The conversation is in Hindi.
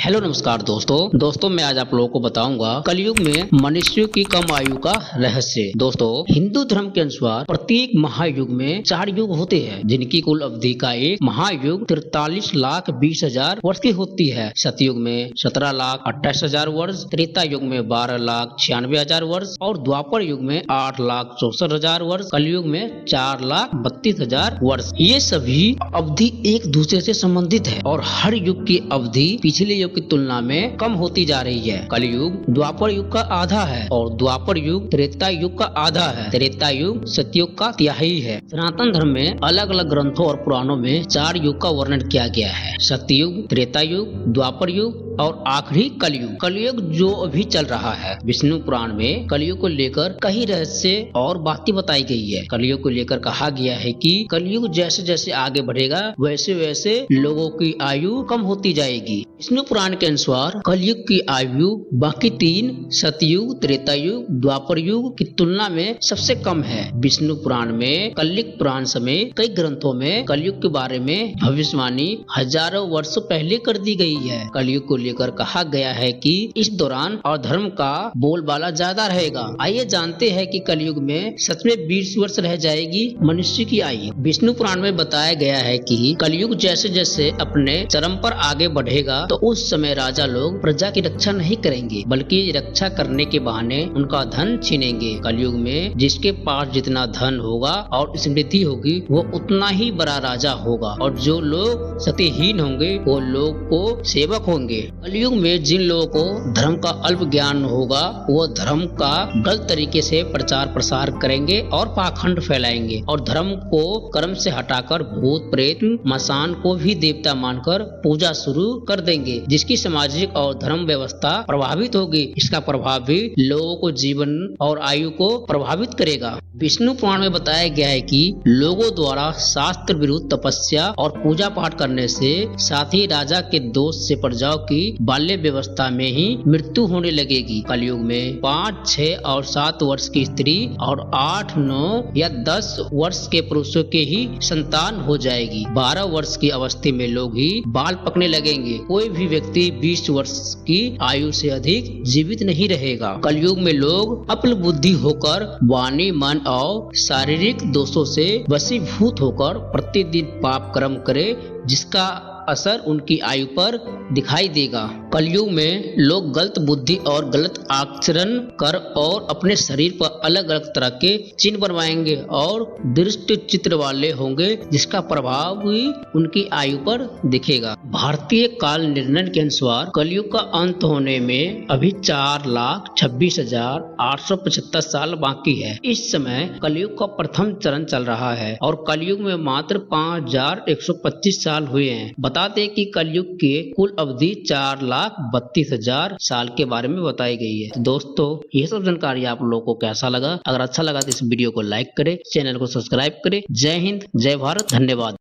हेलो नमस्कार दोस्तों मैं आज आप लोगों को बताऊंगा कलयुग में मनुष्य की कम आयु का रहस्य। दोस्तों, हिंदू धर्म के अनुसार प्रत्येक महायुग में 4 युग होते हैं, जिनकी कुल अवधि का एक महायुग 43,20,000 वर्ष की होती है। सतयुग में 17,28,000 वर्ष, त्रेता युग में 12,96,000 वर्ष और द्वापर युग में 8,64,000 वर्ष, कलयुग में 4,32,000 वर्ष। ये सभी अवधि एक दूसरे से संबंधित है और हर युग की अवधि पिछले युग की तुलना में कम होती जा रही है। कलयुग द्वापर युग का आधा है और द्वापर युग त्रेता युग का आधा है। त्रेता युग सतयुग का तिहाई है। सनातन धर्म में अलग अलग ग्रंथों और पुराणों में 4 युग का वर्णन किया गया है: सतयुग, त्रेता युग, द्वापर युग और आखिरी कलयुग। कलयुग जो अभी चल रहा है, विष्णु पुराण में कलयुग को लेकर कई रहस्य और बातें बताई गई है। कलयुग को लेकर कहा गया है कि कलयुग जैसे जैसे आगे बढ़ेगा वैसे वैसे लोगों की आयु कम होती जाएगी। विष्णु पुराण के अनुसार कलयुग की आयु बाकी 3 सतयुग, त्रेता युग, द्वापर युग की तुलना में सबसे कम है। विष्णु पुराण में, कलिक पुराण समेत कई ग्रंथों में कलयुग के बारे में भविष्यवाणी हजारों वर्षों पहले कर दी गई है। कलयुग को लेकर कहा गया है कि इस दौरान अधर्म का बोलबाला ज्यादा रहेगा। आइए जानते हैं कि कलयुग में सच में 20 वर्ष रह जाएगी मनुष्य की आयु। विष्णु पुराण में बताया गया है कि कलयुग जैसे जैसे अपने चरम पर आगे बढ़ेगा तो उस समय राजा लोग प्रजा की रक्षा नहीं करेंगे, बल्कि रक्षा करने के बहाने उनका धन छीनेंगे। कलयुग में जिसके पास जितना धन होगा और समृद्धि होगी वो उतना ही बड़ा राजा होगा और जो लोग सत्यहीन होंगे वो लोग को सेवक होंगे। कलयुग में जिन लोगों को धर्म का अल्प ज्ञान होगा वो धर्म का गलत तरीके से प्रचार प्रसार करेंगे और पाखंड फैलाएंगे और धर्म को कर्म से हटाकर भूत प्रेत मसान को भी देवता मानकर पूजा शुरू कर देंगे, जिसकी सामाजिक और धर्म व्यवस्था प्रभावित होगी। इसका प्रभाव भी लोगों को जीवन और आयु को प्रभावित करेगा। विष्णु पुराण में बताया गया है कि लोगों द्वारा शास्त्र विरुद्ध तपस्या और पूजा पाठ करने से साथ ही राजा के दोष से प्रजाओं की बाल्य व्यवस्था में ही मृत्यु होने लगेगी। कलयुग में 5, 6 और 7 वर्ष की स्त्री और 8, 9 या 10 वर्ष के पुरुषों के ही संतान हो जाएगी। 12 वर्ष की अवस्था में लोग ही बाल पकने लगेंगे। कोई भी व्यक्ति 20 वर्ष की आयु से अधिक जीवित नहीं रहेगा। कलयुग में लोग अपनी बुद्धि होकर वाणी, मन और शारीरिक दोषों से वशीभूत होकर प्रतिदिन पाप कर्म करे, जिसका असर उनकी आयु पर दिखाई देगा। कलयुग में लोग गलत बुद्धि और गलत आचरण कर और अपने शरीर पर अलग अलग तरह के चिन्ह बनवाएंगे और दृष्ट चित्र वाले होंगे, जिसका प्रभाव भी उनकी आयु पर दिखेगा। भारतीय काल निर्णय के अनुसार कलयुग का अंत होने में अभी 4,26,875 साल बाकी है। इस समय कलयुग का प्रथम चरण चल रहा है और कलयुग में मात्र 5,125 साल हुए हैं। बता दें कि कलयुग के कुल अवधि 4,32,000 साल के बारे में बताई गई है। तो दोस्तों, ये सब जानकारी आप लोगों को कैसा लगा? अगर अच्छा लगा तो इस वीडियो को लाइक करें, चैनल को सब्सक्राइब करें। जय हिंद, जय भारत, धन्यवाद।